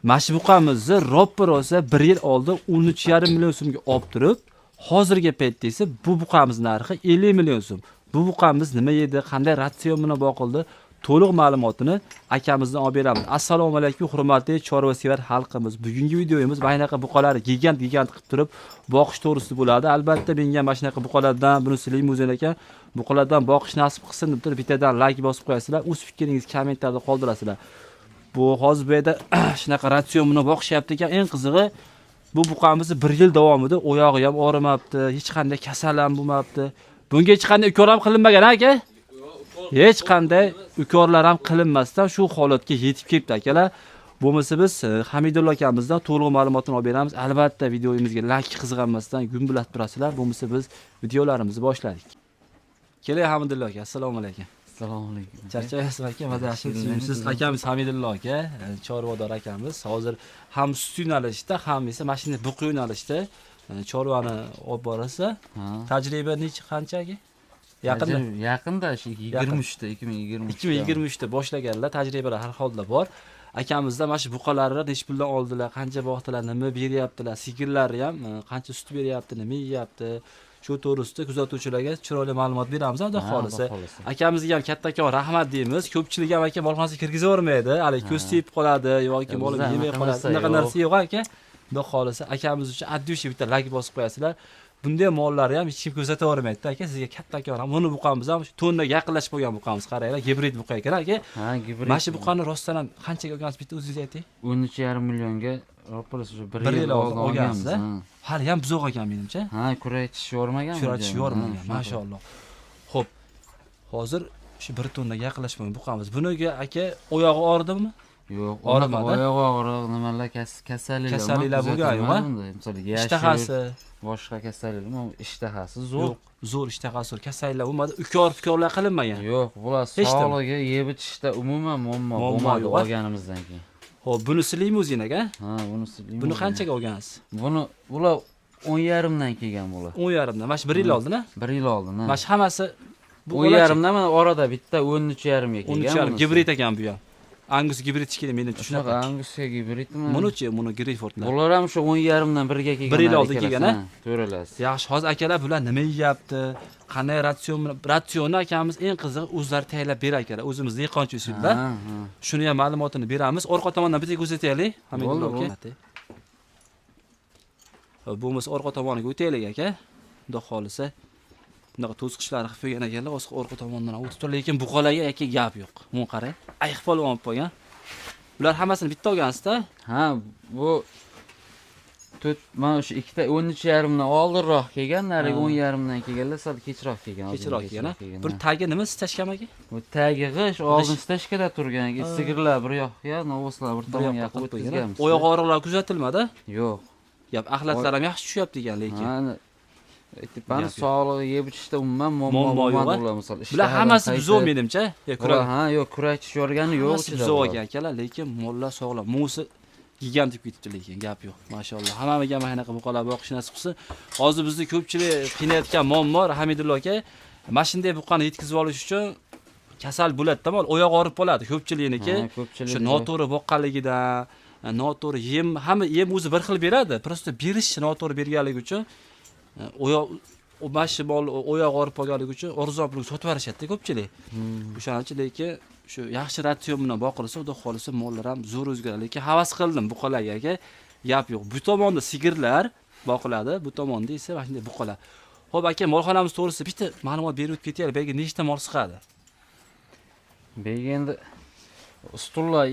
Mashbuqamizni roppa rosa 1 yil oldin 13,5 million so'mga olib turib, hozirgi paytda esa bu buqamiz narxi 50 million so'm. Bu buqamiz nima yedi, qanday ratsion bilan boqildi, to'liq ma'lumotini akamizdan olib beramiz. Assalomu alaykum, hurmatli chorvasevar xalqimiz. Bugungi videomiz baynaqa buqalar gigant qilib turib boqish to'g'risida bo'ladi. Albatta menga mana shunaqa buqalardan, bunisi limuzin ekan, buqalardan boqish nasib qilsin deb turib bittadan like bosib qo'yasizlar. O'z fikringizni kommentarda qoldirasizlar. Bu hozir bu yerda shunaqa ratsion bilan boqishyapti ekan. Eng qizig'i bu buqamizni 1 yil davomida oyog'i ham og'rimabdi, hech qanday kasal ham bo'lmabdi. Bunga hech qanday ukor ham qilinmagan aka? Hech qanday ukorlar ham qilinmasdan shu holatga yetib kelibdi akalar. Bo'lmasa biz Hamidullo akamizdan to'liq ma'lumotni olib beramiz. Albatta videomizga like qizg'anmasdan gumbulatib turasizlar. Bo'lmasa biz videolarimizni boshladik. Keling Hamidullo aka, assalomu alaykum. Assalomu alaykum. Charchayapsiz aka, madashib siz akamiz Hamidullo aka, chorvador akamiz. Hozir ham sut yo'nalishda, ham esa mashina buqi yo'nalishda chorvani olib borasiz. Tajriba qancha aka? Yaqinda 23da 2023da boshlaganlar, tajribalar har holda bor. Akamizda mana shu buqalarni nech puldan oldilar, qancha vaqtlar, nima beryaptilar, sigirlari ham qancha sut beryapti, nima yeyapti, shu to'g'risida kuzatuvchilarga chiroyli ma'lumot beramiz, xudo xolisa. Akamizga ham kattakon rahmat deymiz. Ko'pchilik ham aka molxonasiga kirgizib yormaydi, hali ko'z tiyib qoladi yoki molni yemay qoladi. Bunaqa narsa yo'q aka. Xudo xolisa akamiz uchun addushi bitta like bosib qo'yasizlar. Bunday mollarni ham hech kim ko'rsata olmaydi aka. Sizga kattakon ham buni buqamiz ham tonnaga yaqinlashib qo'ygan buqamiz. Qaranglar, gibrid buqa ekan aka. Ha, gibrid. Mana shu buqani rostdan ham qanchaga olgansiz bitta o'zingiz ayting. 13,5 millionga ro'polasi shu 1 yil oldin olgansiz. Hali ham buzoq ekan menimcha. Ha, kuraytish yormagan. Kuraytish yormagan, mashalloh. Xo'p. Hozir shu 1 tonnaga yaqinlashib qo'ygan buqamiz. Buniga aka oyog'i og'ridimi? Yo'q, oyog'i og'riq, nimalar kasalliklar bo'lgan yo'q-a? Misol ishtahasi, boshqa kasalliklar, ishtahasi zo'r. Zo'r ishtahasi zo'r, kasalliklar bo'lmadi, ukorlar qilinmagan. Yo'q, bular sog'lig'iga yeb ichishda umuman muammo bo'lmadi olganimizdan keyin. Xo'p, bunisi limuzin aka? Ha, bunisi limuzin. Buni qanchaga olgansiz? Bular 10,5 dan kelgan bular. 10,5 dan. Mana shu 1 yil oldin-a? 1 yil oldin, ha. Mana shu hammasi bu 10,5 dan mana orada bitta 13,5 ga kelgan. 13,5 gibrid ekan bu ham. Angus gibrid shekilli menimcha shunaqa. Angusga gibridmi? Buni Greyfordlar. Bular ham shu 10,5 dan 1 ga kelgan. 1 yil oldin kelgan-a? To'ralasiz. Yaxshi, hozir akalar bular nima yeyapti? Qanday ratsionni akamiz eng qizig'i o'zlari tayyorlab berar akalar. O'zimiz dehqonchi usulda. Shuni ham ma'lumotini beramiz. Orqa tomondan bitta ko'rsataylik. Hamidullo aka. Bo'lmasa orqa tomoniga o'taylik aka. Xudo xolisa. Bunaqa to'siqchilar qilib qo'ygan ekanlar, orqa tomondan o'tib tur, lekin buqalarga aka gap yo'q. Mun qarang. Ayiq polvon olib qo'ygan. Ular hammasini bitta olgansiz-da? Ha, bu mana shu ikkita 13,5 dan oldinroq kelgan, nariga 10,5 dan kelganlar, sal kechroq kelgan. Kechroq kelgan. Bir tagi nima stashkam aka? Bu tagi g'ish, oldin stashkada turgan, sigirlar bir yoqqa, novoslar bir tomonga o'tkazganmiz. Oyoq og'riqlar kuzatilmadi? Yo'q. Gap axlatlar ham yaxshi tushyapti ekan lekin. Bani sog'lig'i yeb ichishda umuman muammo bo'lmadi misol. Bular hammasi buzoq menimcha. Ha, yo'q, kuraytish yorgani yo'q ichida. Buzoq ekan akalar, lekin mollar sog'lom. Musi gigant deb ketibdi lekin gap yo'q. Mashalloh. Hammamiga mana shunaqa buqalar boqish nasib qilsin. Hozir bizni ko'pchilik qiynayotgan muammo Hamidullo aka, mana shunday buqani yetkazib olish uchun kasal bo'ladi-da, mol oyoq og'rib qoladi ko'pchilikniki. Shu noto'g'ri boqqanligidan, noto'g'ri hamma yem o'zi bir xil beradi. Prosta berish noto'g'ri berganligi uchun oyoq og'rib qolganligi uchun arzon pulga sotib berishadi ko'pchilik. O'shaning uchun lekin shu yaxshi ratsion bilan boqilsa, xudo xolisa mollar ham zo'r o'zgaradi. Lekin havas qildim buqalarga aka. Gap yo'q. Bu tomonda sigirlar boqiladi, bu tomonda esa mana shunday buqalar. Xo'p aka, molxonamiz to'g'risida bitta ma'lumot berib o'tib ketaylik. Belki nechta mol siqadi? Belki endi stullar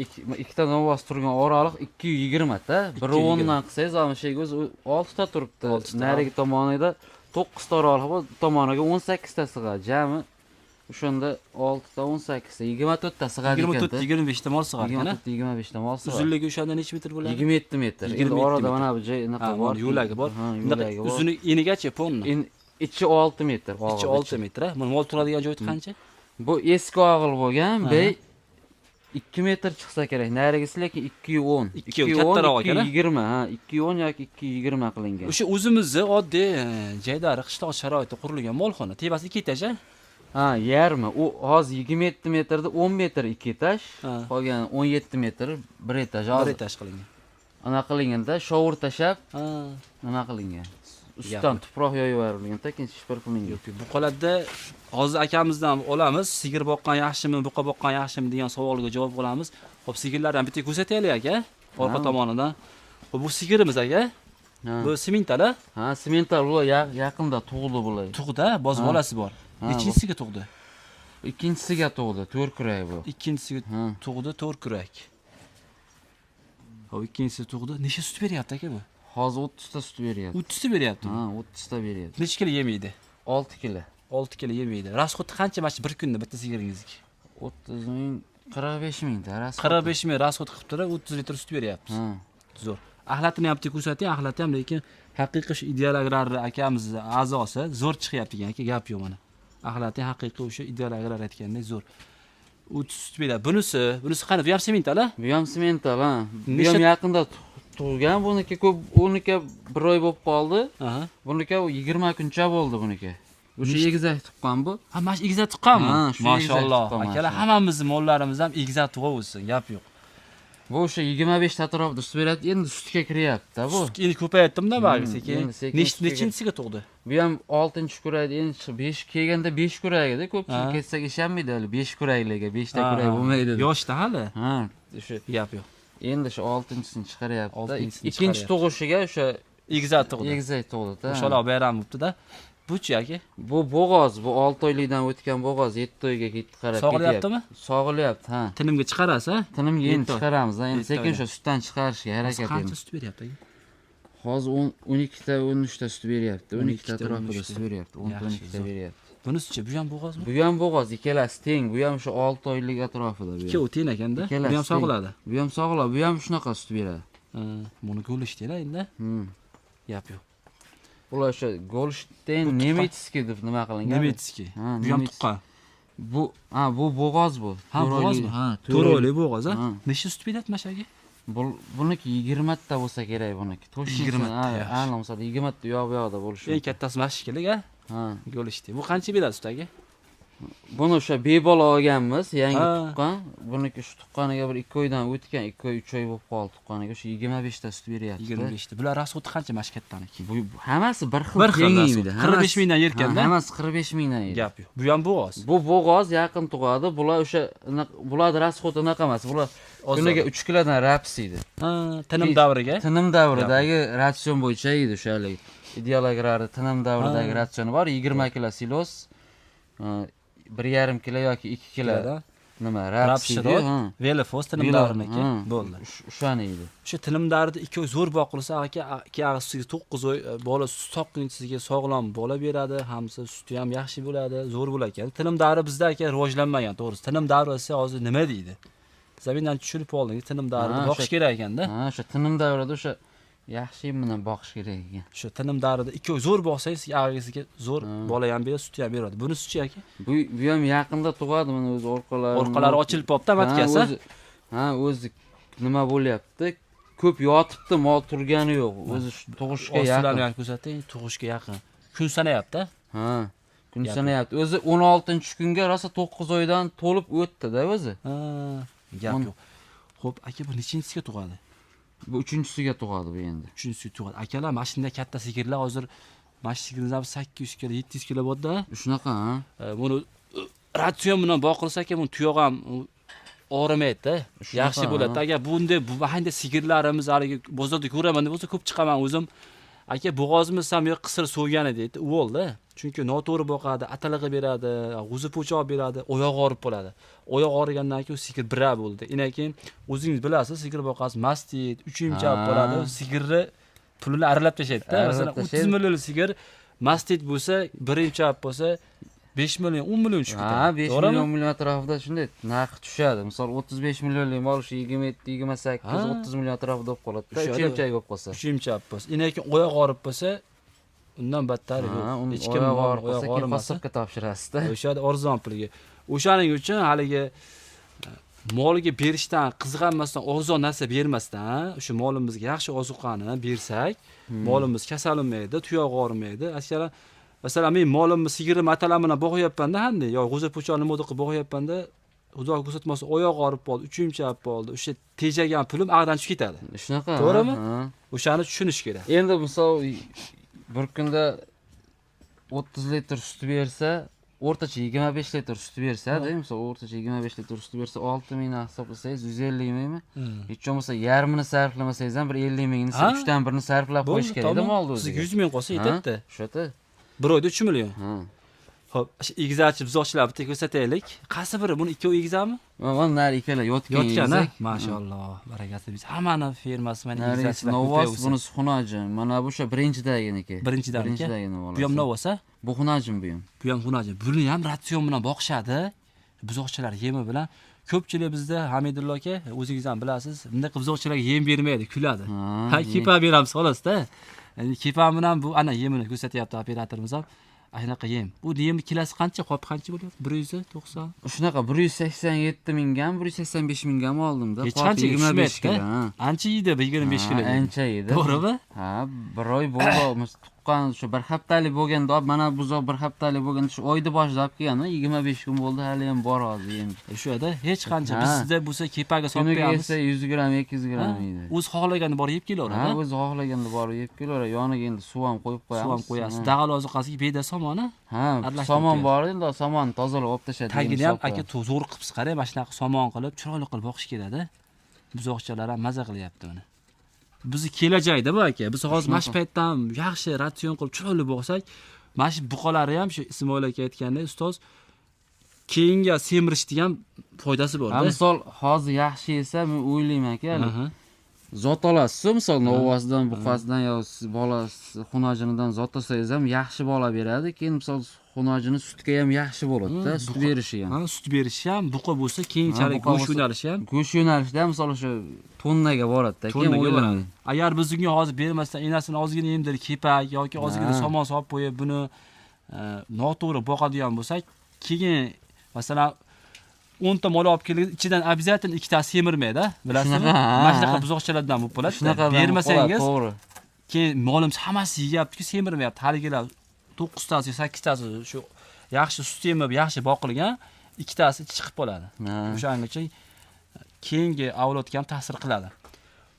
ikkita novas turgan oraliq 220 ta. 110 dan qilsangiz, ana shu o'zi 6 ta turibdi. Narigi tomonida 9 ta oraliq bor, tomoniga 18 ta sig'adi. Jami o'shanda 6 ta 18 ta, 24 ta sig'adi ekan. 24-25 ta mol sig'adi ekan. 24-25 ta mol sig'adi. Uzunligi o'shanda necha metr bo'ladi? 27 metr. Endi orada mana bu joy anaqa bor, yo'lagi bor. Uzuni enigacha ponni. Ichi 6 metr. Ichi 6 metr. Mana mol turadigan joyi qancha? Bu eski og'il bo'lgan, 2 metr chiqsa kerak. Narigisi lekin 210. 210 kattaroq ekan. 220, ha, 210 yoki 220 qilingan. O'sha o'zimizni oddiy joydagi qishloq sharoitida qurilgan molxona. Tepasi 2 etaj, ha, yarmi. U hozir 27 metrda 10 metr 2 etaj, qolgan 17 metr 1 etaj. 1 etaj qilingan. ana qilinganda shower tashab Ha. nima qilingan. Ustidan tuproq yoyib yuborilganda keyin shipir qilingan. Yo'q, bu holatda hozir akamizdan olamiz. Sigir boqqan yaxshimi, buqa boqqan yaxshimi degan savolga javob olamiz. Xo'p, sigirlarni bitta ko'rsataylik aka, orqa tomonidan. Xo'p, bu sigirimiz aka. Bu sementala. Ha, semental bular yaqinda tug'ildi bular. Tug'da, boz bolasi bor. Nechinchisiga tug'di? Ikkinchisiga tug'di, 4 kurak bu. Ikkinchisiga tug'di, 4 kurak. Xo'p, ikkinchisi tug'di. Necha sut beryapti aka bu? Hozir 30 ta sut beryapti. 30 ta beryapti. Ha, 30 ta beryapti. Necha kilo yemaydi? 6 kilo. 6 kilo yemaydi. Rasxodi qancha mana shu bir kunda bitta sigiringizniki? 30 ming, 45 ming da rasxod. 45 ming rasxod qilib turib 30 litr sut beryapsiz. Ha. Zo'r. Axlatini ham bitta ko'rsating, axlati ham lekin haqiqiy shu ideal agrar akamizni a'zosi zo'r chiqyapti ekan aka, gap yo'q mana. Axlati haqiqiy o'sha ideal agrar aytgandek zo'r. 30 sut beradi. Bunisi qani? Bu ham sementala? Bu ham semental, ha. Bu ham yaqinda tug'gan, buniki ko'p, uniki 1 oy bo'lib qoldi. Aha. Buniki 20 kuncha bo'ldi buniki. O'sha egizak tuqqan bu. Ha, mana shu egizak tuqqanmi? Ha, shu Mashalloh. egizak tuqqan, Akalar hammamizning mollarimiz ham egizak tug'ib o'tsin, gap yo'q. Bu o'sha 25 ta atrofida sut beradi, endi sutga kiryapti bu. Endi ko'paytdimda bari sekin. endi sekin Nechinchisiga tug'di? Bu ham 6-kurak, endi 5 kelganda 5 kurak edi. Ko'pchilik ketsak ishonmaydi hali 5 kuraklarga, 5 ta kurak bo'lmaydi. Yoshda hali. Ha, o'sha Gap yo'q. endi shu 6-sini chiqaryapti. Oltinchisini Ikkinchi tug'ishiga o'sha Egizak tug'di. egizak tug'di-da. Mashalloh bayram bo'libdi-da. Buchi aka? Bu bo'g'oz, bu 6 oylikdan o'tgan bo'g'oz 7 oyga ketdi qarab ketyapti. Sog'ilyaptimi? Sog'ilyapti, ha. Tinimga chiqarasiz, ha? Tinimga endi 7 oy. chiqaramiz, endi 7 sekin oyda. shu sutdan chiqarishga harakat Qancha etamiz. sut beryapti aka? Hozir 12 ta 13 ta sut beryapti. 12 ta 12 ta, atrofida 13 sut beryapti. 12 ta beryapti. Bunisi-chi, bu ham bo'g'ozmi? Bu ham bo'g'oz, ikkalasi teng. Bu ham shu 6 oylik atrofida bu. Ikkovi teng ekanda. Bu Ikkalasi ham teng. sog'iladi. Bu ham sog'iladi, bu ham shunaqa sut beradi. Buni go'lishdinglar endi. Gap yo'q. Bular o'sha Goldstein Nemetskiy deb nima qilingan? Nemetskiy. Ha, Bu ham tuqqan. Bu bo'g'oz bu. Ha, bo'g'ozmi? Ha, 4 oylik bo'g'oz, ha? Ha. Necha sut beradi mana shu aka? Buniki 20 ta bo'lsa kerak buniki. 20 ta, yaxshi. Ha, masalan 20 ta yo'q bu yoqda bo'lishi. Eng kattasi mana shu kerak, ha? Ha. Go'lishdi. Bu qancha beradi sut aka? Buni o'sha bebola olganmiz, yangi Ha. tuqqan. Buniki shu tuqqaniga bir 2 oydan o'tgan, 2 oy, 3 oy bo'lib qoldi tuqqaniga. Shu 25 ta sut beryapti. 25 ta. Bular rasxodi qancha mana shu kattaniki? Bu hammasi bir xil Bir xil teng rasxod. yeydi. 45 mingdan yerkanda? Hammasi 45 mingdan yeydi. Gap yo'q. Bu ham bo'g'oz. Bu bo'g'oz yaqin tug'adi. Bular o'sha bularning rasxodi unaqa emas. Bular kuniga 3 kilodan rapsiydi. Ha, tinim davriga. Tinim davridagi ratsion bo'yicha yeydi o'shalik. Ideal agrarda tinim davridagi ratsioni bor, 20 kilo silos, 1,5 kilo yoki 2 kilo nima rapsiydi. Velofos tinim davriniki bo'ldi. O'shani yeydi. O'sha tinim davrida 2 oy zo'r boqilsa, aka 9 oy bola sut soqqinchisiga sog'lom bola beradi, hamsa suti ham yaxshi bo'ladi, zo'r bo'lar ekan. Tinim davri bizda aka rivojlanmagan, to'g'risi. Tinim davri esa hozir nima deydi? Zamindan tushirib oldingiz, tinim davrida boqish kerak ekanda. Ha, o'sha tinim davrida o'sha yaxshi bilan boqish kerak ekan. O'sha tinim davrida 2 oy zo'r boqsangiz, ag'risiga zo'r bola ham beradi, sut ham beradi. Bunisi-chi aka? Bu ham yaqinda tug'adi, mana o'zi orqalari ochilib qolibdi, matkasi. Ha, o'zi nima bo'lyapti? Ko'p yotibdi, mol turgani yo'q. O'zi tug'ishga yaqin. Ostlarni ham ko'rsating, tug'ishga yaqin. Kun sanayapti. Ha, kun sanayapti. O'zi 16-kunga rosa 9 oydan to'lib o'tdi-da o'zi. Ha, gap yo'q. Xo'p, aka bu nechinchisiga tug'adi? Bu 3-siga tug'adi bu endi. 3-siga tug'adi. Akalar mashinada katta sigirlar hozir mashinamizda 800 kilo, 700 kilo bo'ldi-da. Shunaqa, ha. Buni ratsion bilan boqilsa aka, buni tuyoq ham og'rimaydi-da. Yaxshi bo'ladi. Agar bunday bu bahanda sigirlarimiz haligi bozorda ko'raman deb bo'lsa ko'p chiqaman o'zim. Aka bo'g'ozimiz ham yo'q, qisir so'gani deydi. U bo'ldi. Chunki noto'g'ri boqadi, atalig'i beradi, g'uzi po'choq beradi, oyoq og'rib qoladi. Oyoq og'rigandan keyin sigir bira bo'ldi. Undan keyin o'zingiz bilasiz, sigir boqasiz, mastit, 3-imchab bo'ladi. Sigirni pulini aralab tashlaydi-da. Masalan, 30 million sigir mastit bo'lsa, 1-imchab bo'lsa 5 million, 10 million tushib ketadi. Ha, 5 million atrofida shunday narxi tushadi. Misol 35 millionlik mol shu 27, 28, 30 million atrofida bo'lib qoladi. 3-imchak bo'lib qolsa. 3-imchab bo'lsa. Undan keyin oyoq og'rib bo'lsa, undan battar yo'q. Hech kim oyoq og'rimasa topshirasiz-da. O'sha arzon pulga. O'shaning uchun haligi molga berishdan qiziqmasdan, arzon narsa bermasdan, o'sha molimizga yaxshi ozuqani bersak, molimiz kasallanmaydi, tuyoq og'rimaydi. Aslida masalan men molimni sigirim atalam bilan boqyapman-da, handa yo g'o'za po'choq nima qilib boqyapman-da, uzoq ko'rsatmasi oyoq og'rib qoldi, uchimchab qoldi. O'sha tejagan pulim ag'dan tushib ketadi. Shunaqa. To'g'rimi? Ha. O'shani tushunish kerak. Endi misol bir kunda 30 litr sut bersa, o'rtacha 25 litr sut bersa-da, misol o'rtacha 25 litr sut bersa 6000 dan hisoblasangiz 150 mingmi? Hech bo'lmasa yarmini sarflamasangiz ham bir 50 mingni 3 dan 1ni sarflab qo'yish kerak-da molni o'ziga. Sizga 100 ming qolsa yetadi. O'sha-da. Bir oyda 3 million. Ha. Xo'p, egizarchi buzoqchilar bitta ko'rsataylik. Qaysi biri? Buni ikkovi egizami? Mana nari ikkala yotgan Yotgan-a? egizak. Mashalloh, barakasi. Biz hammani fermasi mana Nari egizarchilar Novos, bunisi xunajim. Mana bu o'sha birinchidaginiki. Birinchidaniki. Birinchidagini Bu ham Novos-a? Bu xunajim bu ham. Bu ham xunajim. Buni ham ratsion bilan boqishadi. Buzoqchilar yemi bilan. Ko'pchilik bizda Hamidullo aka, o'zingiz ham bilasiz, bunday buzoqchilarga yem bermaydi, kuladi. Ha, kepa beramiz xolos-da. Endi kepa bilan bu ana yemini ko'rsatyapti operatorimiz ham. Aynaqa yem. Bu yem kilosi qancha? Qop qancha bo'lyapti? 190. Shunaqa 187 mingga, 185 mingga oldimda. Hech qancha 25 kilo. Ancha yeydi 25 kilo. Ancha yeydi. To'g'rimi? Ha, bir oy bo'ldi. Tuqqan shu bir haftalik bo'lganda, mana buzoq bir haftalik bo'lganda shu oyda boshida olib kelgan, 25 kun bo'ldi, hali ham bor hozir endi. Shu yerda hech qancha biz sizda bo'lsa kepaga solib Kuniga qo'yamiz. esa 100 gram, 200 gram yeydi. O'zi xohlaganda borib yeb kelaveradi. Ha, o'zi xohlaganda borib yeb kelaveradi. Yoniga endi suv ham qo'yib qo'yamiz. Suv ham qo'yasiz. Dag'al oziqasiga beda somon-a? Ha, aralashtirib somon qo'yasiz. bor endi, somonni tozalab olib tashladi. Tagini ham aka zo'r qilib qarang, mana shunaqa somon qilib, chiroyli qilib boqish kerak-da. Buzoqchalar ham maza qilyapti uni. Bizni kelajakda bu aka. Biz hozir mana shu paytdan yaxshi ratsion qilib chiroyli boqsak, mana shu buqalari ham shu Ismoil aka aytgandek, ustoz keyingi semirishga ham foydasi bor-da. Misol hozir yaxshi yesa, men o'ylayman-ki, Aha. zot olasiz, misol novvosidan, buqasidan yo bolasi xunajinidan zot olsangiz ham yaxshi bola beradi. Keyin misol xunajini sutga ham yaxshi bo'ladi-da, sut berishi ham. Ha, sut berishi ham, buqa bo'lsa keyinchalik go'sht yo'nalishi ham. Go'sht yo'nalishida misol o'sha tonnaga boradi-da, keyin o'ylanadi. Agar biz unga hozir bermasdan enasini ozgina emdir, kepak yoki ozgina somon solib qo'yib buni noto'g'ri boqadigan bo'lsak, keyin masalan 10 ta mol olib kelsangiz, ichidan обязательно ikkitasi semirmaydi, bilasizmi? Mana shunaqa buzoqchalardan bo'lib qoladi. Bermasangiz, to'g'ri. keyin molimiz hammasi yeyapti-ku, semirmayapti. Haligilar 9 tasi, 8 tasi shu yaxshi sut emib, yaxshi boqilgan, ikkitasi chiqib qoladi. O'shaning uchun keyingi avlodga ham ta'sir qiladi.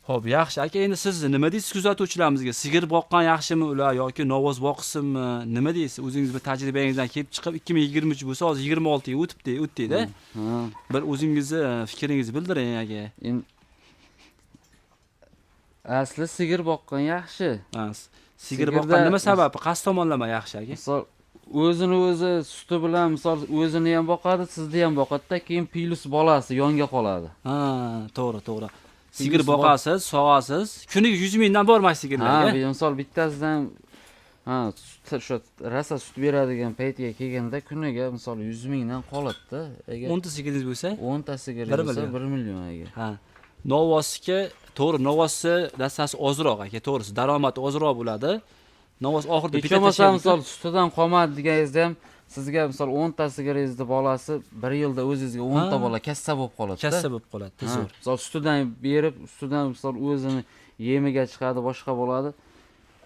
Xo'p, yaxshi aka, endi siz nima deysiz kuzatuvchilarimizga? Sigir boqqan yaxshimi ular yoki novoz boqsinmi? Nima deysiz? O'zingiz bir tajribangizdan kelib chiqib 2023 bo'lsa, hozir 26 ga o'tdi-da. Bir o'zingizni fikringizni bildiring aka. Endi asli sigir boqqan yaxshi. Sigir boqqan nima sababi? Qaysi tomonlama yaxshi aka? Misol o'zini o'zi suti bilan misol o'zini ham boqadi, sizni ham boqadi-da, keyin plus bolasi yonga qoladi. Ha, to'g'ri. Sigir boqasiz, sog'asiz. Kuniga 100 mingdan bormaysiz sigirlarga. Ha, misol bittasidan shu rasa sut beradigan paytga kelganda kuniga misol 100 mingdan qoladi-da. Agar 10 ta sigiringiz bo'lsa, 10 ta sigir bo'lsa 1 million agar. Ha. Novosga, to'g'ri, novosni rasasi ozroq aka, to'g'risi, daromadi ozroq bo'ladi. Novos oxirida bitta tashlaydi. Misol sutidan qolmadi deganingizda ham sizga misol 10 ta sigiringizni bolasi 1 yilda o'zingizga 10 ta bola kassa bo'lib qoladi-da. Kassa bo'lib qoladi, zo'r. Misol sutidan berib, ustidan misol o'zini yemiga chiqadi, boshqa bo'ladi.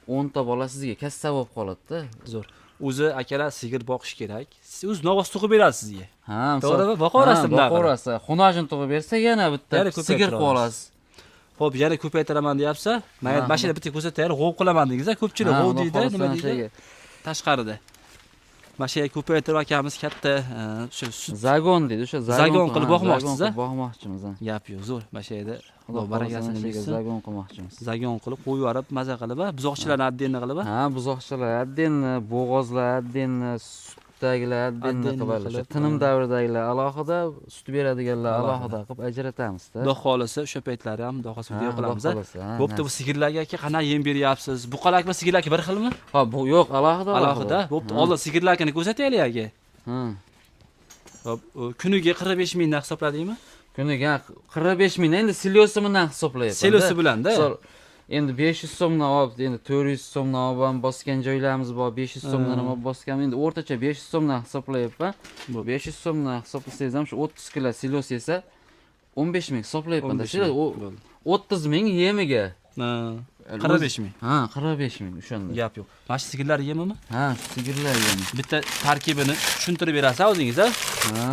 10 ta bola sizga kassa bo'lib qoladi-da. Zo'r. O'zi akalar sigir boqish kerak. Siz o'z novos tug'ib berasiz sizga. Ha, to'g'rimi? Boqaverasiz bunaqa. Boqaverasiz. Xunajin tug'ib bersa yana bitta sigir qilib olasiz. Xo'p, yana ko'paytiraman deyapsa, mayli mashina bitta ko'rsataylik, g'ov qilaman deysiz, ko'pchilik g'ov deydi, nima deydi? Tashqarida. Mashina ko'paytirib akamiz katta shu zagon deydi, o'sha zagon qilib boqmoqchisiz-a? Boqmoqchimiz. Gap yo'q, zo'r. Mashina Xudo barakasini bersin. Zagon qilmoqchimiz. Zagon qilib qo'yib yuborib, maza qilib, buzoqchilarni addenni qilib. Ha, buzoqchilar addenni, bo'g'ozlar addenni, sutdagilar addenni qilib, o'sha tinim davridagilar alohida, sut beradiganlar alohida qilib ajratamiz-da. Xudo xolisa o'sha paytlari ham xudo xolisa video qilamiz. Bo'pti, bu sigirlarga aka qanday yem beryapsiz? Buqalar va sigirlar bir xilmi? Ha, bu yo'q, alohida. Alohida. Bo'pti, oldin sigirlarni ko'rsataylik aka. Hop, kuniga 45 mingdan hisobladingmi? Kuniga 45 mingdan endi silyosi bilan hisoblayapman. Silyosi bilan-da. Endi 500 so'mdan olib, endi 400 so'mdan olib bosgan joylarimiz bor. 500 so'mdan ham bosgan. Endi o'rtacha 500 so'mdan hisoblayapman. Bu 500 so'mdan hisoblasangiz ham shu 30 kilo silyos yesa 15 ming hisoblayapman-da. 30 ming yemiga. 45 ming. Ha, 45 ming o'shanda. Gap yo'q. Mana shu sigirlar yemimi? Ha, sigirlar yemi. Bitta tarkibini tushuntirib berasiz o'zingiz, ha? Ha.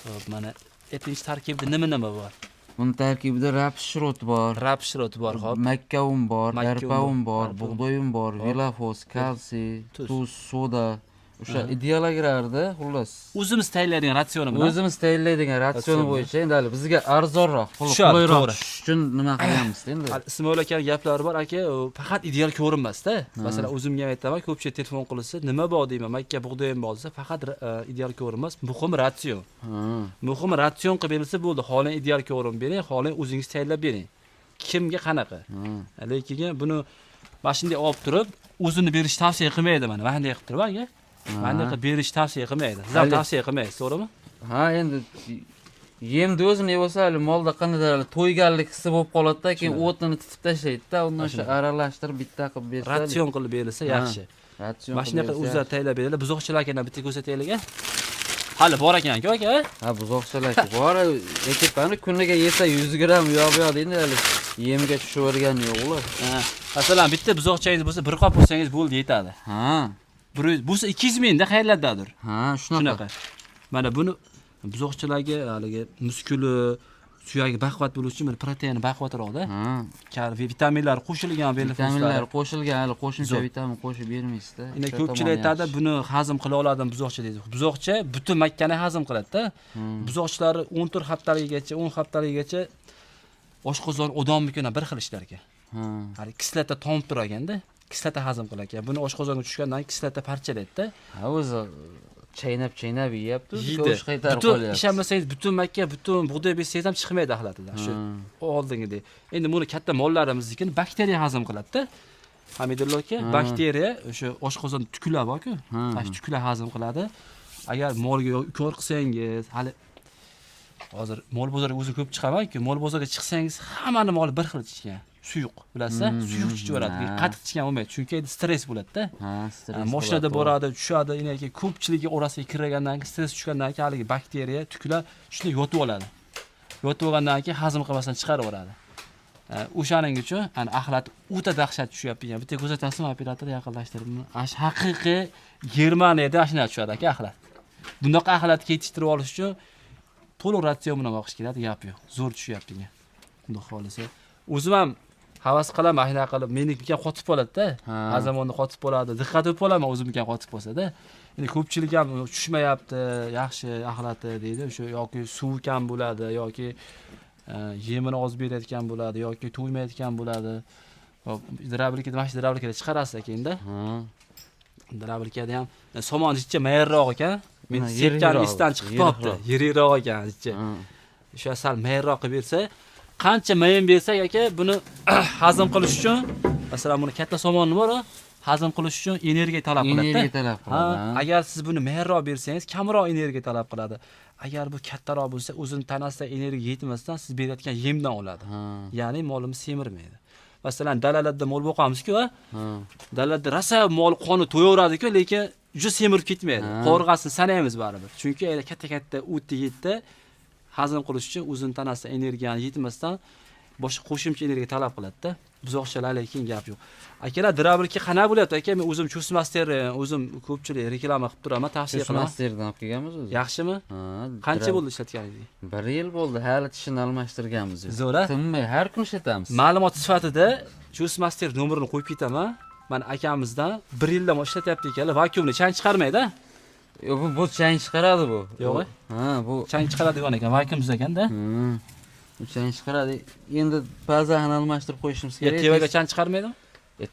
Xo'p, mana 7-tarkibda nima bor? Buni tarkibida rapshirot bor, Rapshirot bor, xo'p. makka un bor, Makka un arpa un bor, bor, arpa un. bug'doy un bor, Hop. vilafoz, kalsiy, Tuz. tuz, soda. O'sha ideal agrarda, xullas. O'zimiz tayyorlaydigan ratsion bilan. O'zimiz tayyorlaydigan ratsioni Ratsion bo'yicha endi hali bizga arzonroq, Tushadi, qulayroq to'g'ri. tushish uchun nima qilyapmiz endi. Hali Ismoil aka gaplari bor aka, u faqat ideal ko'rinmasda. Masalan, o'zimga ham aytaman, ko'pchilik telefon qilsa, nima bor deyman, makka bug'doyim bor desa, faqat ideal ko'rinmas, muhim ratsion. Muhim ratsion qilib berilsa bo'ldi. Xoling ideal ko'rin bering, xoling o'zingiz tayyorlab bering. Kimga qanaqa? Lekin buni mana shunday olib turib, o'zini berish tavsiya qilmaydi mana. Mana bunday qilib turib, aka. Mana bunday qilib berish tavsiya qilmaydi. Siz ham tavsiya qilmaysiz, to'g'rimi? Ha, endi yemni o'zini yeb hali molda qandaydir to'yganlik hissi bo'lib qoladi-da, keyin o'tini titib tashlaydi-da, undan shu aralashtirib bitta qilib bersa. Ratsion qilib berilsa yaxshi. Ratsion. Mana shunaqa o'zlari tayyorlab beradilar. Buzoqchilarga ham bitta ko'rsataylik. Hali bor ekan-ku aka. Ha, buzoqchalar bor. Ekipani kuniga yesa 100 gramm yo'q deydi hali. Yemga tushavergani yo'q ular. Ha. Masalan, bitta buzoqchangiz bo'lsa, bir qop bo'lsangiz bo'ldi, yetadi. Ha. Bo'lsa 200 mingda qayerlardadir. Ha, shunaqa. Mana buni buzoqchilarga haligi muskuli, suyagi baquvvat bo'lishi uchun mana protein baquvvatroqda. Ha. Vitaminlar qo'shilgan, Vitaminlar qo'shilgan, hali qo'shimcha vitamin qo'shib bermaysizda. Endi ko'pchilik aytadi, buni hazm qila oladimi buzoqcha deydi. Buzoqcha butun makkani hazm qiladi-da. Buzoqchilar 14 haftaligigacha, 10 haftaligigacha oshqozon odamnikidan bir xil ishlar ekan. Hali kislota tomib turar ekanda, kislota hazm qilar ekan. Buni oshqozonga tushgandan keyin kislota parchalaydi-da. Ha, o'zi chaynab yeyapti, Yeydi. go'sht qaytarib Butun qo'yapti. ishonmasangiz butun makka, butun bug'doy bersangiz ham chiqmaydi axlatidan. Shu oldingidek. Endi buni katta mollarimizniki bakteriya hazm qiladi-da. Hamidullo aka, bakteriya o'sha oshqozon tukular bor-ku, mana shu tukular hazm qiladi. Agar molga ukor qilsangiz, hali hozir mol bozoriga o'zi ko'p chiqaman-ku, mol bozoriga chiqsangiz hammani moli bir xil ichgan. Suyuq, bilasizlar? Suyuq ichaveradi. Qatiq ichgan bo'lmaydi, chunki endi stress bo'ladi-da. Ha, stress. Mashinada boradi, tushadi, keyin ko'pchiligi orasiga kirgandan keyin stress tushgandan keyin haligi bakteriya, tuklar shunday yotib oladi. Yotib olgandan keyin hazm qilmasdan chiqarib yuboradi. O'shaning uchun ana axlat o'ta dahshat tushyapti ekan. Bitta ko'rsatasizmi operator yaqinlashtirib? Haqiqiy Germaniyada ashuna tushadi aka axlat. Bunaqa axlatni yetishtirib olish uchun to'liq ratsion bilan boqish kerak, gap yo'q. Zo'r tushyapti ekan. Xudo xolisa. O'zim ham havas qilaman, ayna qilib, meniki qotib qoladi-da. Hazamonda qotib qoladi. Diqqat qilib qolaman o'zimga qotib qolsa-da. Endi ko'pchilik ham tushmayapti, yaxshi axlati deydi. O'sha yoki suv kam bo'ladi, yoki yemini oz berayotgan bo'ladi, yoki to'ymayotgan bo'ladi. Hop, drablikada, mana shu drablikada chiqarasiz ekanda. Drablikada ham somon ichcha mayirroq ekan. Men sepgan isdan chiqib qolibdi. Yirikroq ekan ichcha. O'sha sal mayirroq qilib bersa, qancha mayin bersak aka, buni hazm qilish uchun, masalan, buni katta somonni bor, hazm qilish uchun energiya talab qiladi. Energiya talab qiladi. Agar siz buni mayinroq bersangiz, kamroq energiya talab qiladi. Agar bu kattaroq bo'lsa, o'zini tanasida energiya yetmasdan siz berayotgan yemdan oladi. Ya'ni molimiz semirmaydi. Masalan, dalalarda mol boqamiz-ku, dalada rosa mol qoni to'yaveradi-ku, lekin juda semirib ketmaydi. Qo'rg'asini sanaymiz baribir. Chunki katta o'tni yetdi, hazm qilish uchun o'zini tanasida energiyani yetmasdan boshqa qo'shimcha energiya talab qiladi-da. Buzoqchalar lekin gap yo'q. Akalar, drablikka qanaqa bo'lyapti aka? Men o'zim Chusmaster, o'zim ko'pchilik reklama qilib turaman, tavsiya qilaman. Chusmasterdan olib kelganmiz o'zi. Yaxshimi? Qancha bo'ldi ishlatganingiz? 1 yil bo'ldi, hali tishini almashtirganmiz. Zo'ra. Tinmay har kun ishlatamiz. Ma'lumot sifatida Chusmaster nomerini qo'yib ketaman. Mana akamizdan 1 yildan ishlatyapti ekanlar, vakuumli chang chiqarmaydi. Yo'q, bu chang chiqaradi bu. Yo'q. Ha, bu chang chiqaradi degan ekan, vakuum tuzaganda. Bu chang chiqaradi. Endi pazani almashtirib qo'yishimiz kerak. Tevaga chang chiqarmaydimi?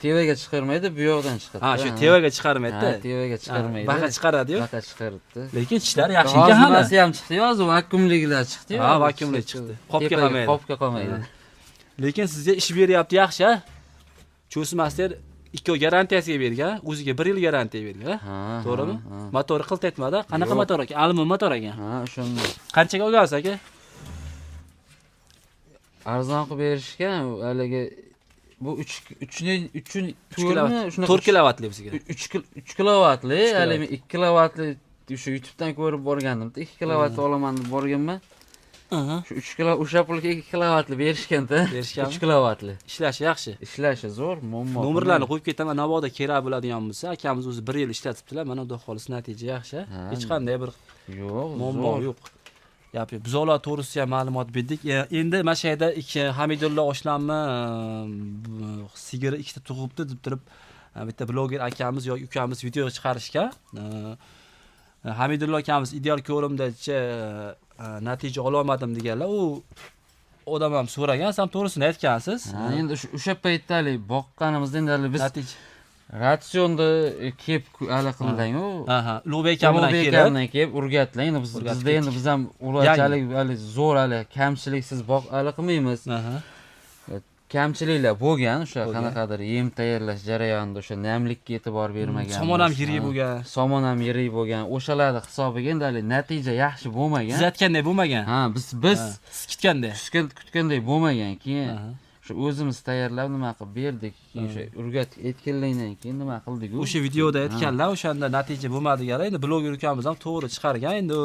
Tevaga chiqarmaydi, bu yoqdan chiqadi. Ha, shu tevaga chiqarmaydi-da. Ha, tevaga chiqarmaydi. Baqa chiqaradi-yu. Baqa chiqaribdi. Lekin tishlar yaxshi ekan hali. Hozir ham chiqdi, hozir vakuumliklar chiqdi. Ha, vakuumli chiqdi. Qopga qolmaydi. Qopga qolmaydi. Lekin sizga ish beryapti yaxshi, ha? Chusmaster 2 garantiyasiga bergan, o'ziga 1 yil garantiya bergan, to'g'rimi? Motori qilt etmadi. Qanaqa motor ekan? Alyumin motor ekan. Ha, o'shanda. Qanchaga olgansiz aka? Arzon qilib berishgan, haligi bu 3 4 kilovatli bizga. 3 kilovatli, haligi 2 kilovatli o'sha YouTube'dan ko'rib borgandim. 2 kilovat olaman deb borganman. Shu 3 kilo o'sha pulga 2 kilovatli berishgan-da. 3 kilovatli. Ishlashi yaxshi. Ishlashi zo'r, muammo. Nomerlarni qo'yib ketaman, navoda kerak bo'ladigan bo'lsa, akamiz o'zi 1 yil ishlatibdilar. Mana xudo xolis natija yaxshi. Hech qanday bir yo'q, muammo yo'q. yapıyor. Biz ular to'g'risida ham ma'lumot berdik. Endi mana shu yerda Hamidullo Oshlanmi sigiri ikkita tug'ibdi deb turib bitta bloger akamiz yoki ukamiz video chiqarishgan. Hamidullo akamiz ideal ko'rimdacha natija ololmadim deganlar. U odam ham so'ragan, siz ham to'g'risini aytgansiz. Endi o'sha paytda boqqanimizda endi biz Natija ratsionda kelib hali qildilar-ku. Ulug'bek aka bilan kelib urgatlar. Endi bizda endi biz ham ularchalik hali zo'r hali kamchiliksiz hali qilmaymiz. Kamchiliklar bo'lgan, o'sha qanaqadir yem tayyorlash jarayonida o'sha namlikka e'tibor bermagan. Somon ham yirik bo'lgan. Somon ham yirik bo'lgan. O'shalarni hisobiga endi hali natija yaxshi bo'lmagan. Siz aytganday bo'lmagan. Biz siz kutganday. Kutganday bo'lmagan. Keyin o'sha o'zimiz tayyorlab nima qilib berdik. Keyin o'sha urgat etganlardan keyin nima qildik-ku. O'sha videoda aytganlar, o'shanda natija bo'lmadi deganlar. Endi bloger ukamiz ham to'g'ri chiqargan. Endi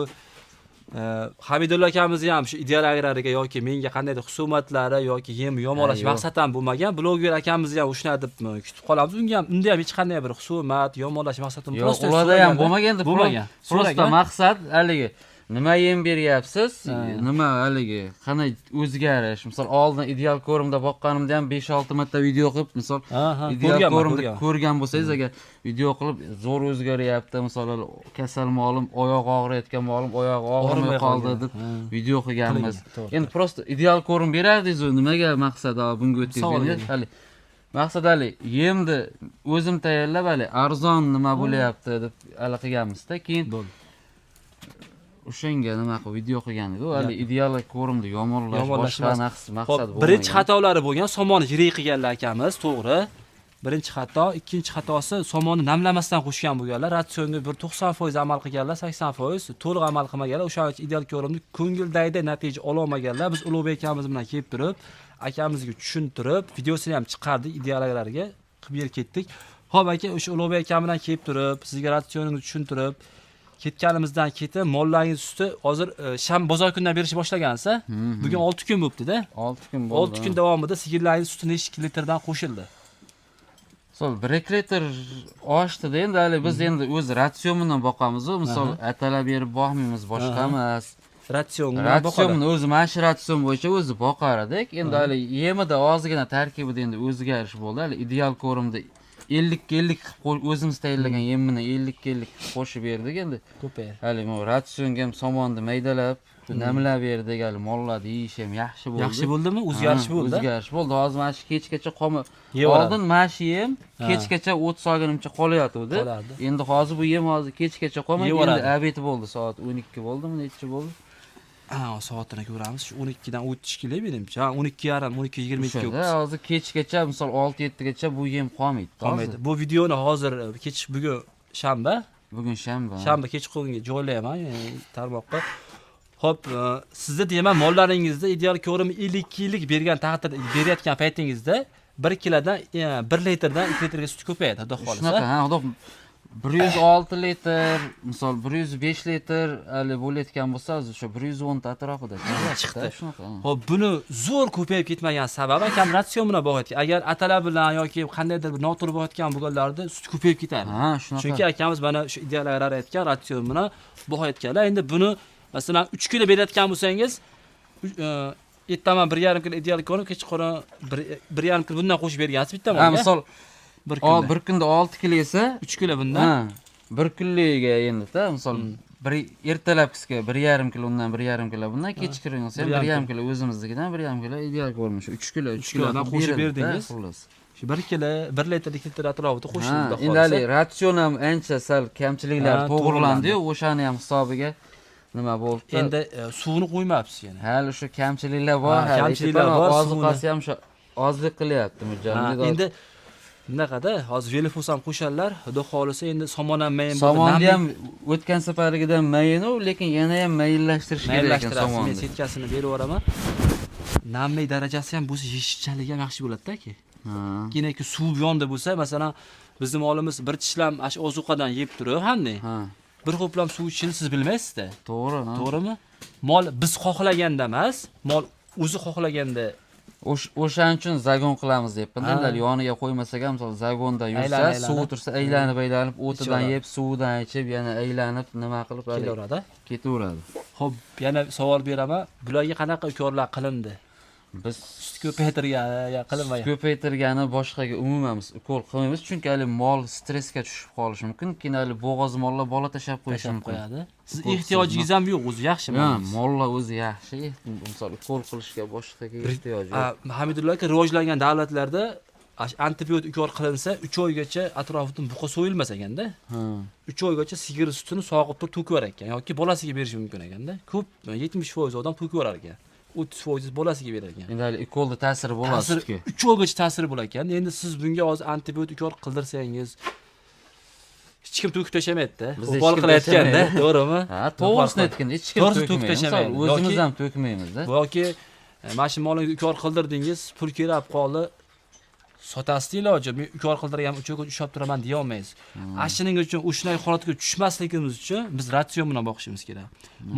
Hamidullo akamiz ham shu ideal agrariga yoki menga qandaydir husumatlari yoki yem yomolash maqsaddan bo'lmagan. Bloger akamiz ham o'shna deb kutib qolamiz. Unda ham hech qanday bir husumat, yomolash maqsaddan yo'q, ularda ham bo'lmagan. Prosta maqsad haligi nima yem beryapsiz? Nima haligi qanday o'zgarish? Misol oldin ideal ko'rimda boqqanimda ham 5-6 marta video qilib, misol ideal ko'rimda ko'rgan bo'lsangiz agar video qilib zo'r o'zgaryapti, misol kasal molim oyoq og'riyotgan molim oyog'i og'rimay qoldi deb video qilganmiz. Endi prosta ideal ko'rim berardingiz, nimaga maqsad bunga o'tkazgan? Hali maqsad hali yemni o'zim tayyorlab hali arzon nima bo'lyapti deb hali qilganmiz-da. Keyin o'shanga nima qilib video qilgan-ku, hali ideal ko'rimni yomonlash boshqa maqsad bo'lmagan. Birinchi xatolari bo'lgan, somonni yirik qilganlar akamiz, to'g'ri. Birinchi xato, ikkinchi xatosi somonni namlamasdan qo'shgan bo'lganlar, ratsionga bir 90% amal qilganlar, 80% to'liq amal qilmaganlar. O'shaning uchun ideal ko'rimni ko'ngildagidek natija ololmaganlar. Biz Ulug'bek akamiz bilan kelib turib, akamizga tushuntirib, videosini ham chiqardik, ideallarga qilib berib ketdik. Xo'p aka, o'sha Ulug'bek akam bilan kelib turib, sizga ratsioningizni tushuntirib, ketganimizdan ketib mollaringiz usti hozir sham bozor kundan berishni boshlagansa, bugun 6 kun bo'libdi-da. 6 kun bo'ldi. 6 kun davomida sigirlaringiz suti necha litrdan qo'shildi? Misol 1 litr oshdi-da, endi hali biz endi o'z ratsion bilan boqamiz-ku, misol atalab berib boqmaymiz, boshqa emas. Ratsion o'zi mana shu ratsion bo'yicha o'zi boqar edik. Endi hali yemida ozgina tarkibida endi o'zgarish bo'ldi. Hali ideal ko'rimda 50-50 o'zimiz tayyorlagan yemni 50-50 qo'shib berdik endi. Ko'payar. Hali men ratsionga ham somonni maydalab, namlab berdik, hali mollarni yeyish ham yaxshi bo'ldi. Yaxshi bo'ldimi? O'zgarish bo'ldi. O'zgarish bo'ldi. Hozir mana shu kechgacha oldin mana shu yem kechgacha o't solganimcha qolayotdi. Endi hozir bu yem hozir kechgacha qolmaydi. Endi obed bo'ldi, soat 12 bo'ldimi, necha bo'ldi? Soatini ko'ramiz. Shu 12 dan o'tish kerak menimcha. 12:30, 12:22 ga. Hozir kechgacha, misol 6-7 gacha bu yem qolmaydi. Bu videoni hozir bugun shanba. Bugun shanba. Shanba kechqurunga joylayman tarmoqqa. Xo'p, sizda deyman mollaringizda ideal ko'rim 50 bergan taqdirda berayotgan paytingizda 1 kilodan 1 litrdan 2 litrga sut ko'payadi, xudo xolisa. Shunaqa, xudo 106 litr, misol 105 litr hali bo'layotgan bo'lsa, o'sha 110 ta atrofida chiqdi. Shunaqa. Xo'p, buni zo'r ko'payib ketmagan sababi akam ratsion bilan bog'ayotgan. Agar atalar bilan yoki qandaydir bir noto'g'ri bog'ayotgan bo'lganlarda sut ko'payib ketadi. Shunaqa. Chunki akamiz mana shu ideallar aytgan ratsion bilan bog'ayotganlar. Endi buni masalan 3 kilo berayotgan bo'lsangiz, ertaman 1,5 kilo ideal ko'rib, kechqurun 1,5 kilo bundan qo'shib bergansiz bittaman. Misol bir kunda 6 kilo esa 3 kilo bundan. 1 kunliga endi-da, misol ertalabkisiga 1,5 kilo undan 1,5 kilo bundan, kechqurun esa 1,5 kilo o'zimiznikidan 1,5 kilo ideal ko'rimish. 3 kilodan qo'shib berdingiz. Shu 1 kilo 1 litr 2 litr atrofida qo'shildi. Endi hali ratsion ham ancha sal kamchiliklar to'g'rilandi-yu, o'shani ham hisobiga nima bo'ldi? Endi suvni qo'ymabsiz yana. Hali o'sha kamchiliklar bor, kamchiliklar bor. Oziqasi ham o'sha ozlik qilyapti mo'ljal. Endi bunaqada hozir velifos ham qo'shanlar, xudo xolisa endi somon ham mayin bo'ldi. Somonni ham o'tgan safarigidan mayinu, lekin yana ham mayinlashtirish kerak ekan somonni. Men setkasini berib yuboraman. Namlik darajasi ham bo'lsa yeyishchalik ham yaxshi bo'ladi-da aka. Keyin suv yonda bo'lsa, masalan, bizning molimiz bir tishlam ozuqadan yeb turib, hamda bir ho'plam suv ichishni siz bilmaysiz-da. To'g'ri. To'g'rimi? Mol biz xohlaganda emas, mol o'zi xohlaganda O'shaning uchun zagon qilamiz deyapman-da. Endi yoniga qo'ymasak ham, misol zagonda yursa, suv tursa, aylanib o'tidan yeb, suvdan ichib, yana aylanib, nima qilib ketaveradi. Xo'p, yana savol beraman. Bularga qanaqa ukorlar qilindi? Biz Sut ko'paytirgani qilinmagan. ko'paytirgani boshqaga umuman ukol qilmaymiz, chunki hali mol stressga tushib qolishi mumkin. Keyin hali bo'g'oz mollar bola tashlab qo'yishi mumkin. Siz ehtiyojingiz ham yo'q, o'zi yaxshimi? Ha, mollar o'zi yaxshi. Misol ukol qilishga boshqaga ehtiyoj yo'q. Hamidulla aka, rivojlangan davlatlarda antibiotik ukol qilinsa 3 oygacha atrofidan buqa so'yilmas ekanda. 3 oygacha sigir sutini sog'ib turib to'kib yurar ekan yoki bolasiga berish mumkin ekanda. Ko'p 70% odam to'kib yurar ekan. 30% bolasiga berar ekan. Endi hali ukolda ta'siri bo'ladi sutga. 3 oygacha ta'siri bo'lar ekan. Endi siz bunga hozir antibiotik ukol qildirsangiz hech kim to'kib tashamaydi-da. Ukol qilayotganda, to'g'rimi? Ha, to'g'risini aytganda hech kim to'kmaydi. O'zimiz ham to'kmaymiz-da. Yoki mana shu molingizga ukol qildirdingiz, pul kelib qoldi. Sotasiz iloji, men ukol qildirgan 3 oygacha ushlab turaman deya olmaysiz. Shuning uchun o'shanday holatga tushmasligimiz uchun biz ratsion bilan boqishimiz kerak.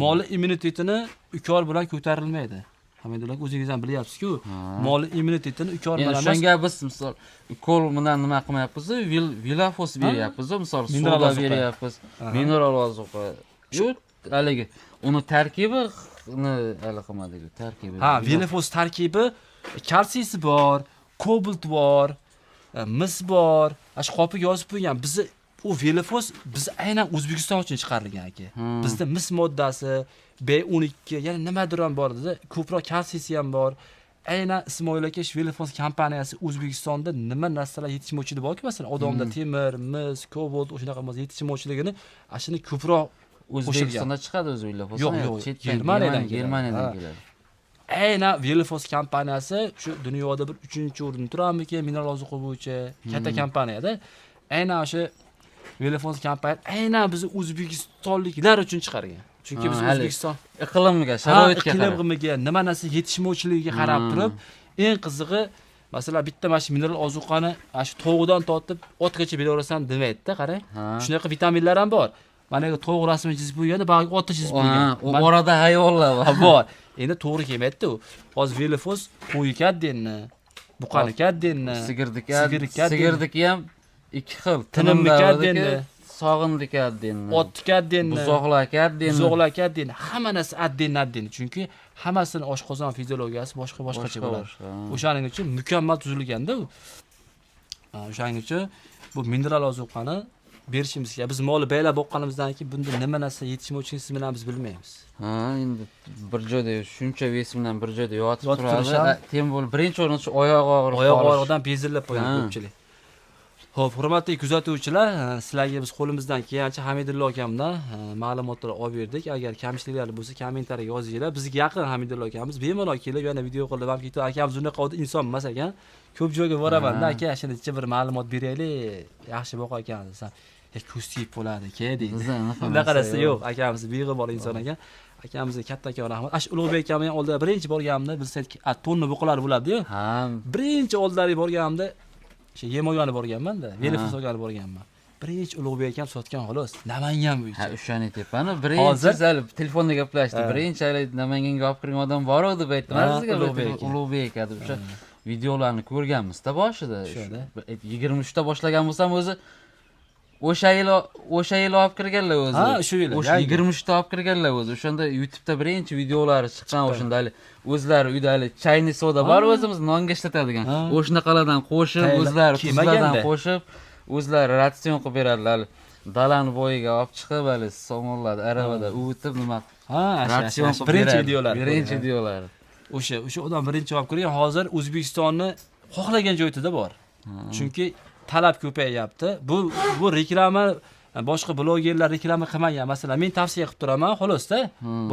Mol immunitetini ukol bilan ko'tarilmaydi. Hamidulla aka, o'zingiz ham bilyapsiz-ku, mol immunitetini ukol bilan emas. Shunga biz misol ukol bilan nima qilmayapmiz? Vilafos beryapmiz, misol soda beryapmiz, mineral ozuqa. Yo'q, haligi uni tarkibini hali qilmadik, tarkibi. Ha, vilafos tarkibi kalsiysi bor, kobalt bor, mis bor. Shu qopiga yozib qo'ygan. Bizni u vilafos biz aynan O'zbekiston uchun chiqarilgan aka. Bizda mis moddasi, B12, yana nimadir ham bor dedi. Ko'proq kalsiysi ham bor. Aynan Ismoil aka vilafos kompaniyasi O'zbekistonda nima narsalar yetishmovchiligi borki, masalan, odamda temir, mis, kobalt o'shunaqa yetishmovchiligini ashuni ko'proq O'zbekistonda chiqadi o'zi vilafos. Yo'q, Germaniyadan keladi. Aynan Vilafos kompaniyasi shu dunyoda bir 3-o'rinda turadimikan mineral ozuqa bo'yicha katta kompaniyada. Aynan o'sha Vilafos kompaniyasi aynan bizni o'zbekistonliklar uchun chiqargan. Chunki biz O'zbekiston iqlimiga, sharoitga qarab, iqlimiga, nima narsa yetishmovchiligiga qarab turib, eng qizig'i, masalan, bitta mana shu mineral ozuqani shu tovuqdan tortib otgacha beraverasan demaydi-da, qarang. Shunaqa vitaminlar ham bor. Mana bu tovuq rasmini chizib qo'yganda, bag'riga otni chizib qo'ygan. Orada hayvonlar bor. Endi to'g'ri kelmaydi u. Hozir vilafos qo'y kaddenni, buqani kaddenni, sigirniki ham ikki xil. Tinimli kaddenni, sog'inli kaddenni, ot kaddenni, buzoqlar kaddenni, hamma narsa adden. Chunki hammasini oshqozon fiziologiyasi boshqacha bo'ladi. O'shaning uchun mukammal tuzilganda u. O'shaning uchun bu mineral ozuqani berishimiz kerak. Biz molni baylab boqqanimizdan keyin bunda nima narsa yetishmovchiligini siz bilan biz bilmaymiz. Endi bir joyda shuncha ves bilan bir joyda yotib turadi. Tem bo'lib birinchi o'rinda shu oyoq og'riqdan bezillab qo'ygan ko'pchilik. Xo'p, hurmatli kuzatuvchilar, sizlarga biz qo'limizdan kelgancha Hamidulla akamdan ma'lumotlar olib berdik. Agar kamchiliklar bo'lsa, kommentariyaga yozinglar. Bizga yaqin Hamidulla akamiz bemalol kelib, yana video qilib ham ketib, akamiz unaqa inson emas ekan. Ko'p joyga boraman-da, aka, shuncha bir ma'lumot beraylik. Yaxshi boq ekan desam, ko'z tiyib bo'ladi, deydi. Unda qarasa yo'q, akamiz beg'ubor inson ekan. Akamizga kattakon rahmat. Ulug'bek akam ham oldida birinchi borganimda bilsangiz, tonna buqalar bo'ladi-yu. Birinchi oldilari borganimda Yemoyoni borganman-da, Vilafos olgani borganman. Birinchi Ulug'bek akam sotgan xolos, Namangan bo'yicha. Ha, o'shani aytayapman. Birinchi hali telefonda gaplashdi. Birinchi hali Namanganga olib kirgan odam bor edi deb aytdim. Sizga Ulug'bek aka deb o'sha videolarni ko'rganmiz-da boshida. 23 ta boshlagan bo'lsam o'zi o'sha yil olib kirganlar o'zi. Ha, shu yil. O'sha 23 ta olib kirganlar o'zi. O'shanda YouTube'da birinchi videolari chiqqan, o'shanda hali o'zlari uyda hali chayni soda bor, o'zimiz nonga ishlatadigan. O'shanaqalardan qo'shib, o'zlari tuzlardan qo'shib, o'zlari ratsion qilib beradilar. Dalani bo'yiga olib chiqib, hali somonlarni aravada uvitib nima. Ratsion birinchi videolar. O'sha odam birinchi olib kirgan, hozir O'zbekistonni xohlagan joyida bor. Chunki talab ko'payyapti. Bu reklama boshqa blogerlar reklama qilmagan. Masalan, men tavsiya qilib turaman, xolosda.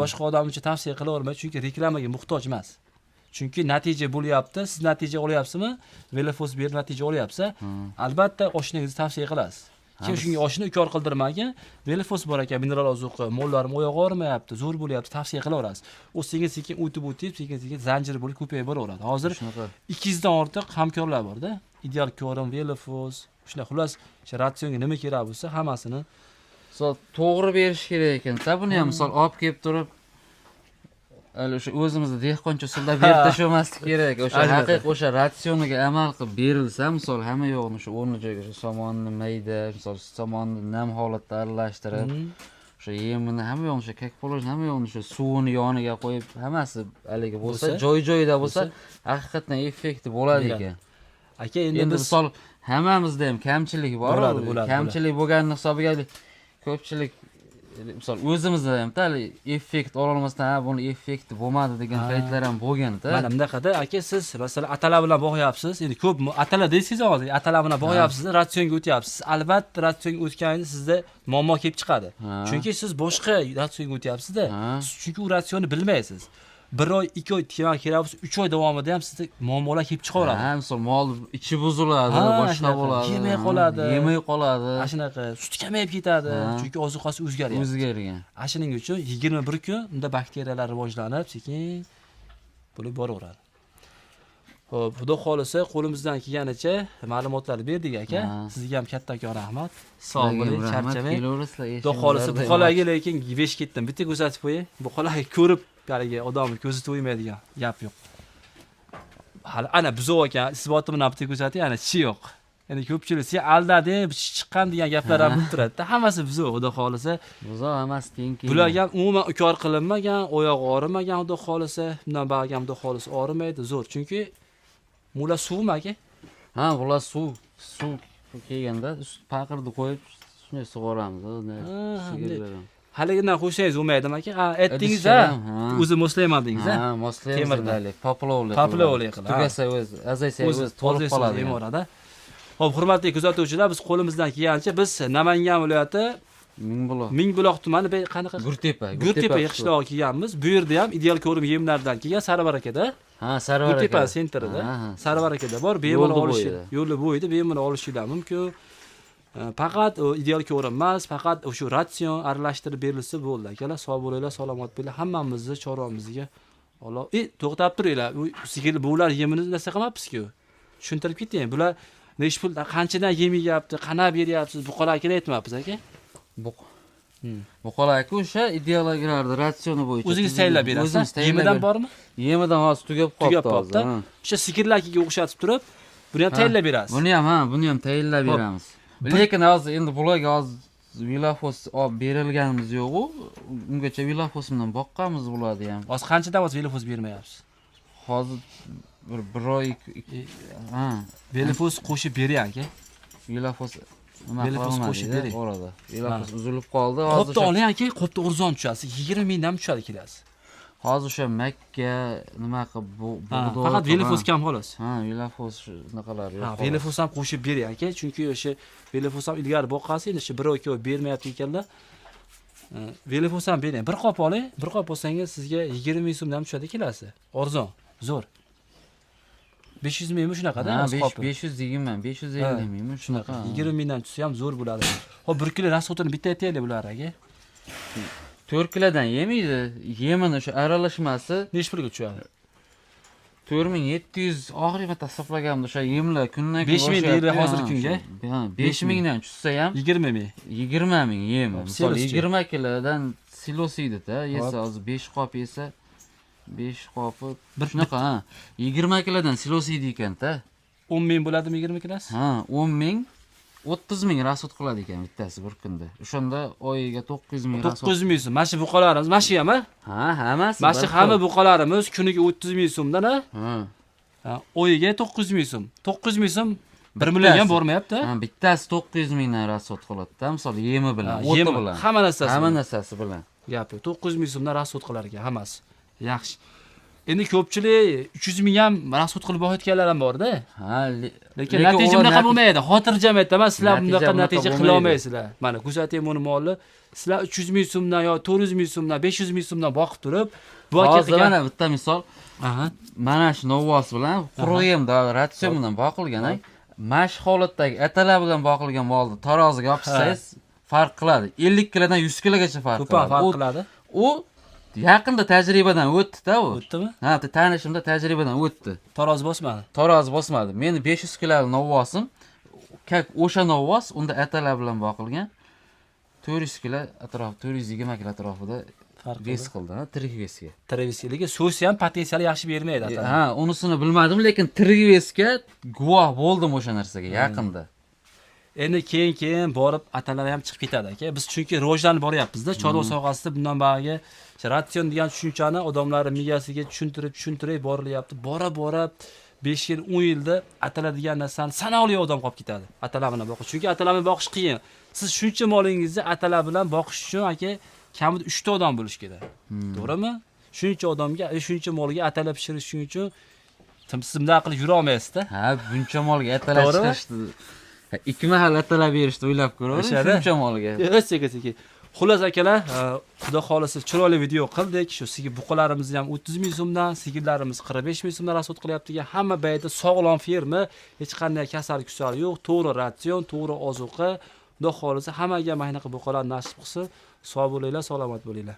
Boshqa odam uchun tavsiya qila olmayman, chunki reklamaga muhtoj emas. Chunki natija bo'lyapti. Siz natija olyapsizmi? Vilafos berib natija olyapsa, albatta oshinangizni tavsiya qilasiz. Kim shunga oshini ukor qildirmagan, Vilafos bor ekan, mineral ozuqa, mollarim oyoq og'rimayapti, zo'r bo'lyapti, tavsiya qilaverasiz. U sekin-sekin o'tib, sekin-sekin zanjir bo'lib ko'payib boraveradi. Hozir 200 dan ortiq hamkorlar bor-da. Ideal ko'rim, Vilafos, shuna xullas, ratsionga nima kerak bo'lsa, hammasini to'g'ri berish kerak ekan. Buni ham misol olib kelib turib hali o'sha o'zimizni dehqoncha usulda berib tashlamaslik kerak. O'sha haqiqiy o'sha ratsioniga amal qilib berilsa, misol hamma yo'qni o'sha o'rni joyga o'sha somonni mayda, misol somonni nam holatda aralashtirib, o'sha yemini hamma yo'qni o'sha kakpolojni hamma yo'qni o'sha suvini yoniga qo'yib, hammasi haligi bo'lsa, joy-joyida bo'lsa, haqiqatan effekti bo'ladi ekan. Aka, endi Endi biz misol hammamizda ham kamchilik bor. Bo'ladi. Kamchilik bo'lgani hisobiga ko'pchilik misol o'zimizda ham hali effekt ola olmasdan, ha buni effekti bo'lmadi degan paytlar ham bo'lgan-da. mana bunaqada aka, siz masalan atalar bilan bog'yapsiz. Endi ko'p atalar deysiz hozir, atalar bilan bog'yapsiz, ratsionga o'tyapsiz. Albatta ratsionga o'tganingizda sizda muammo kelib chiqadi. Chunki siz boshqa ratsionga o'tyapsiz-da. Chunki u ratsionni bilmaysiz. 1 oy, 2 oy demak kerak bo'lsa, 3 oy davomida ham sizda muammolar kelib chiqaveradi. Ha, misol mol ichi buziladi, boshqa bo'ladi. Yemay qoladi. Ana shunaqa sut kamayib ketadi, chunki ozuqasi o'zgaryapti. O'zgargan. Ana shuning uchun 21 kun unda bakteriyalar rivojlanib, sekin bo'lib boraveradi. Xo'p, xudo xolisa qo'limizdan kelganicha ma'lumotlar berdik aka. Sizga ham kattakon rahmat. Sog' bo'ling, charchamang. Xudo xolisa bu qolaga lekin besh ketdim. Bitta ko'rsatib qo'ying. Bu qolaga ko'rib haligi odamni ko'zi to'ymaydigan gap yo'q. Hali ana buzov ekan, isboti bilan bitta ko'rsating, ana chi yo'q. Endi ko'pchilik sen aldading, chiqqan degan gaplar ham bo'lib turadi. Hammasi buzov, xudo xolisa. Buzov hammasi teng. Bularga ham umuman ukor qilinmagan, oyoq og'rimagan, xudo xolisa. Bundan bag'am ham xudo xolisa og'rimaydi, zo'r. Chunki bular suvmi aka? Ha, bular suv kelganda paqirni qo'yib shunday sug'oramiz, sigirlarni. Haligidan qo'ysangiz bo'lmaydimi aka? Ha, aytdingiz-a. O'zi moslayman dedingiz-a? Ha, moslaymiz. Poplovli qilib. Tugasa azaysa to'lib qoladi. Xo'p, hurmatli kuzatuvchilar, biz qo'limizdan kelgancha biz Namangan viloyati Mingbuloq tumani qanaqa? Gurtepa qishlog'iga kelganmiz. Bu yerda ham ideal ko'rim yemlardan kelgan Saravarakada. Ha, Sarvaraka. Gurtepa sentrida. Saravarakada bor. Bemalol olish, yo'li bo'yida bemalol olishinglar mumkin. Faqat ideal ko'rim emas, faqat o'sha ratsion aralashtirib berilsa bo'ldi akalar. Sog' bo'linglar, salomat bo'linglar. Hammamizni chorvamizga Alloh, to'xtab turinglar. Sigir bular yemini narsa qilmabsiz-ku. Tushuntirib keting. Bular necha pul, qanchadan yem yeyapti, qanday beryapsiz, bu qolarga aytmabmiz aka. Bu qolarga o'sha ideologlarni ratsioni bo'yicha o'zingiz tayyorlab berasiz. Yemidan bormi? Yemidan hozir tugab qoldi. O'sha sigirlarga o'xshatib turib, buni ham tayyorlab berasiz. Buni ham tayyorlab beramiz. Lekin hozir endi bularga hozir vilafos olib berilganimiz yo'q-ku. Ungacha vilafos bilan boqqanmiz bularni ham. Hozir qanchadan hozir vilafos bermayapsiz? Hozir bir oy vilafos qo'shib bering aka. Vilafos qo'shib bering. Orada. Vilafos uzilib qoldi. Hozir qopda oling aka, qopda arzon tushasiz. 20 mingdan tushadi kelasiz. Hozir o'sha Makka nima qilib bu faqat vilafos kam xolos. Ha, vilafos shunaqalar yo'q. Ha, vilafos ham qo'shib bering aka, chunki o'sha vilafos ham ilgari boqqansiz, endi shu 1-2 oy bermayapti ekanlar. Vilafos ham bering. Bir qop oling, bir qop olsangiz sizga 20 ming so'mdan tushadi kelasi. Arzon, zo'r. 500 mingmi shunaqada? 520 mingmi shunaqa. 20 mingdan tushsa ham zo'r bo'ladi. Xo'p, 1 kilo rasxotini bitta aytaylik bular aka. 4 kilodan yemaydi. Yemini o'sha aralashmasi necha pulga tushadi? 4700 oxirgi marta hisoblaganimda o'sha yemlar kundan kun 5000 deydi hozirgi kunga. 5000 dan tushsa ham 20 ming. 20 ming yemi. Misol 20 kilodan silos yeydi-da. Yesa hozir 5 qop yesa 5 qopi shunaqa, 20 kilodan silos yeydi ekan-da. 10 ming bo'ladimi 20 kilosi? Ha, 10 ming 30 ming rasxot qiladi ekan bittasi bir kunda. O'shanda oyiga 900 ming rasxot. 900 ming so'm. Mana shu buqalarimiz, mana shu ham, ha? Ha, hammasi. Mana shu hamma buqalarimiz kuniga 30 ming so'mdan, ha? Ha, oyiga 900 ming so'm. 900 ming so'm 1 million ham bormayapti. Ha, bittasi 900 mingdan rasxot qiladi-da, misol yemi bilan, o'ti bilan. Hamma narsasi bilan. Gapi 900 ming so'mdan rasxot qilar ekan hammasi. Yaxshi. Endi ko'pchilik 300 ming ham rasxot qilib boqayotganlar ham bor-da. Ha, lekin natija bunaqa bo'lmaydi. Xotirjam aytaman, sizlar bunaqa natija qila olmaysizlar. Mana ko'rsating buni molni. Sizlar 300 ming so'mdan yo 400 ming so'mdan, 500 ming so'mdan boqib turib, bu aka mana bitta misol. Mana shu novvos bilan quruqyemda ratsion bilan boqilgan, mash holatdagi atalar bilan boqilgan molni taroziga olsangiz farq qiladi. 50 kilodan 100 kilogacha farq qiladi. U yaqinda tajribadan o'tdi-da u. O'tdimi? Ha, tanishimda tajribadan o'tdi. Taroz bosmadi. Taroz bosmadi. Meni 500 kilolik novvosim, o'sha novvos unda atalar bilan boqilgan. 400 kilo atrof, 420 kilo atrofida Farq ves qildi, ha, tirik vesga. Trevisiligi so'si ham potensiali yaxshi bermaydi atalar. Ha, unisini bilmadim, lekin tirik vesga guvoh bo'ldim o'sha narsaga yaqinda. Endi keyin borib atalar ham chiqib ketadi aka. Biz chunki rivojlanib boryapmiz-da, chorva sohasida bundan bag'iga ratsion degan tushunchani odamlar miyasiga tushuntirib borilyapti. Bora 5 yil, 10 yilda atalar degan narsani sanoqli odam qolib ketadi. Atalar bilan boqish. Chunki atalarni boqish qiyin. Siz shuncha molingizni atalar bilan boqish uchun aka kamida 3 ta odam bo'lish kerak. To'g'rimi? Shuncha odamga, shuncha molga atalar pishirish uchun siz bunday qilib yura olmaysiz-da. Ha, buncha molga atalar chiqarishdi. 2 mahal atalar berishdi, o'ylab ko'raver. Shuncha molga. Sekin. Xullas akalar, xudo xolisa chiroyli video qildik. Shu sigir buqalarimizni ham 30 ming so'mdan, sigirlarimiz 45 ming so'mdan rasod qilyapti. Hamma bayda sog'lom ferma, hech qanday kasal yo'q, to'g'ri ratsion, to'g'ri ozuqa. Xudo xolisa hammaga mana bunaqa buqalar nasib qilsin. Sog' bo'linglar, salomat bo'linglar.